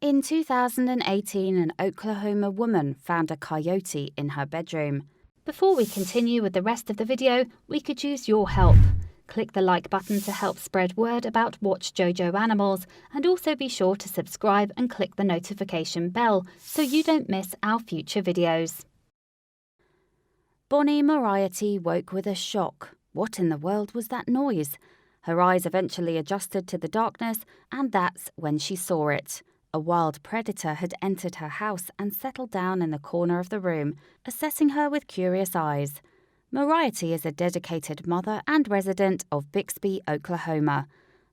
In 2018, an Oklahoma woman found a coyote in her bedroom. Before we continue with the rest of the video, we could use your help. Click the like button to help spread word about watchJojo animals, and also be sure to subscribe and click the notification bell so you don't miss our future videos. Bonnie Moriarty woke with a shock. What in the world was that noise? Her eyes eventually adjusted to the darkness, and that's when she saw it. A wild predator had entered her house and settled down in the corner of the room, assessing her with curious eyes. Moriarty is a dedicated mother and resident of Bixby, Oklahoma.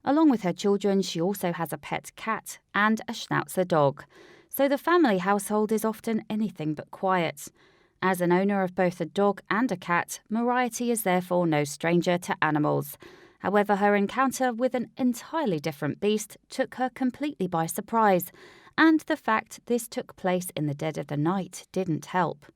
Along with her children, she also has a pet cat and a Schnauzer dog. So the family household is often anything but quiet. As an owner of both a dog and a cat, Moriarty is therefore no stranger to animals. However, her encounter with an entirely different beast took her completely by surprise, and the fact this took place in the dead of the night didn't help.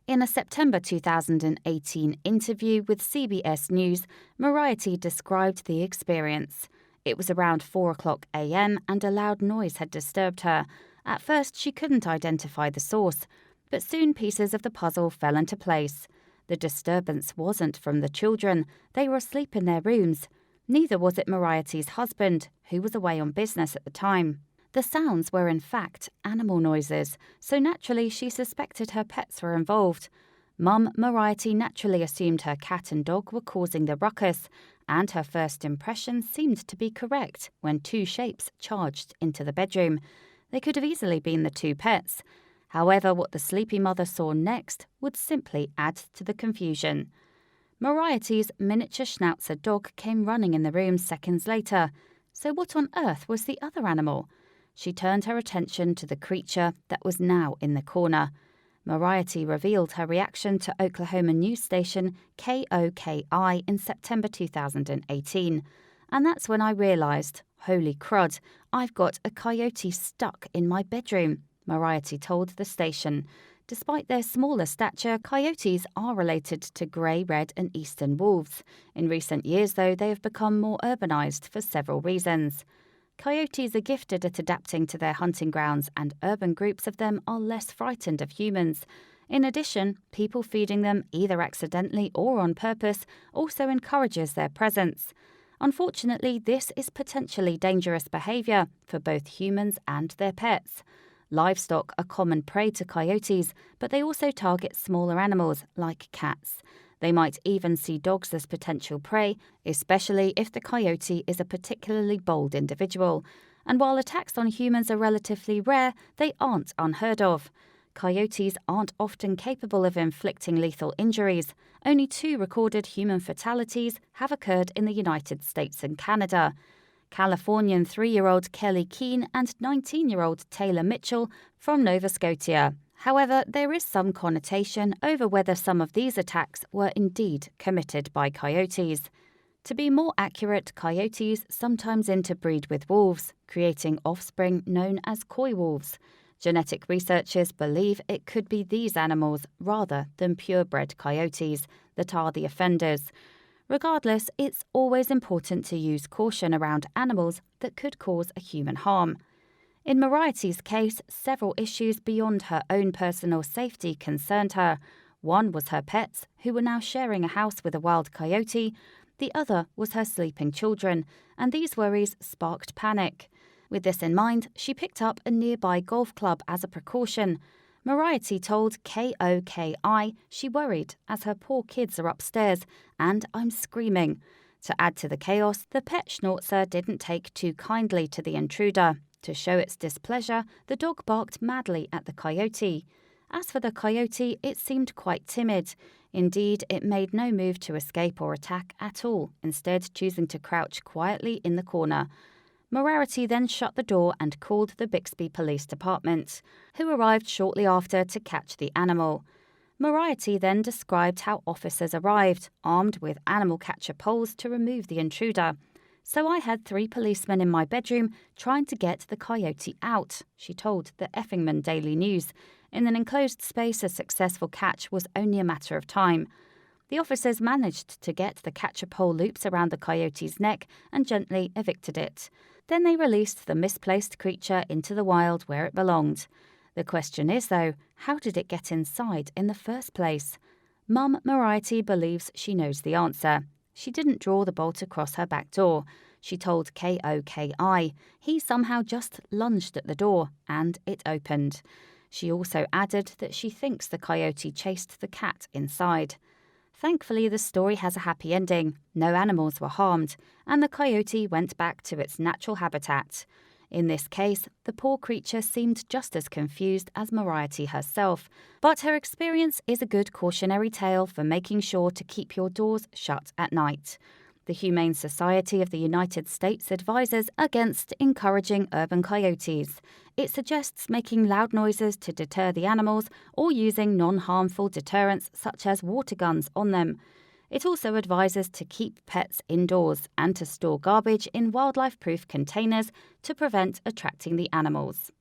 In a September 2018 interview with CBS News, Moriarty described the experience. It was around 4:00 a.m. and a loud noise had disturbed her. At first, she couldn't identify the source, but soon pieces of the puzzle fell into place. The disturbance wasn't from the children. They were asleep in their rooms. Neither was it Moriarty's husband, who was away on business at the time. The sounds were in fact animal noises, so naturally she suspected her pets were involved. Mum Moriarty naturally assumed her cat and dog were causing the ruckus, and her first impression seemed to be correct when two shapes charged into the bedroom. They could have easily been the two pets. However, what the sleepy mother saw next would simply add to the confusion. Moriarty's miniature Schnauzer dog came running in the room seconds later. So what on earth was the other animal? She turned her attention to the creature that was now in the corner. Moriarty revealed her reaction to Oklahoma news station KOKI in September 2018. And that's when I realised, holy crud, I've got a coyote stuck in my bedroom, Moriarty told the station. Despite their smaller stature, coyotes are related to grey, red and eastern wolves. In recent years, though, they have become more urbanised for several reasons. Coyotes are gifted at adapting to their hunting grounds, and urban groups of them are less frightened of humans. In addition, people feeding them, either accidentally or on purpose, also encourages their presence. Unfortunately, this is potentially dangerous behaviour for both humans and their pets. Livestock are common prey to coyotes, but they also target smaller animals like cats. They might even see dogs as potential prey, especially if the coyote is a particularly bold individual. And while attacks on humans are relatively rare, they aren't unheard of. Coyotes aren't often capable of inflicting lethal injuries. Only 2 recorded human fatalities have occurred in the United States and Canada. Californian 3-year-old Kelly Keene and 19-year-old Taylor Mitchell from Nova Scotia. However, there is some connotation over whether some of these attacks were indeed committed by coyotes. To be more accurate, coyotes sometimes interbreed with wolves, creating offspring known as coy wolves. Genetic researchers believe it could be these animals rather than purebred coyotes that are the offenders. Regardless, it's always important to use caution around animals that could cause a human harm. In Moriarty's case, several issues beyond her own personal safety concerned her. One was her pets, who were now sharing a house with a wild coyote. The other was her sleeping children, and these worries sparked panic. With this in mind, she picked up a nearby golf club as a precaution. Moriarty told KOKI she worried as her poor kids are upstairs and I'm screaming. To add to the chaos, the pet Schnauzer didn't take too kindly to the intruder. To show its displeasure, the dog barked madly at the coyote. As for the coyote, it seemed quite timid. Indeed, it made no move to escape or attack at all, instead choosing to crouch quietly in the corner. Moriarty then shut the door and called the Bixby Police Department, who arrived shortly after to catch the animal. Moriarty then described how officers arrived, armed with animal catcher poles to remove the intruder. So I had 3 policemen in my bedroom trying to get the coyote out, she told the Effingham Daily News. In an enclosed space, a successful catch was only a matter of time. The officers managed to get the catch-a-pole loops around the coyote's neck and gently evicted it. Then they released the misplaced creature into the wild where it belonged. The question is, though, how did it get inside in the first place? Mum Moriarty believes she knows the answer. She didn't draw the bolt across her back door. She told KOKI he somehow just lunged at the door and it opened. She also added that she thinks the coyote chased the cat inside. Thankfully, the story has a happy ending. No animals were harmed, and the coyote went back to its natural habitat. In this case, the poor creature seemed just as confused as Moriarty herself, but her experience is a good cautionary tale for making sure to keep your doors shut at night. The Humane Society of the United States advises against encouraging urban coyotes. It suggests making loud noises to deter the animals or using non-harmful deterrents such as water guns on them. It also advises to keep pets indoors and to store garbage in wildlife-proof containers to prevent attracting the animals.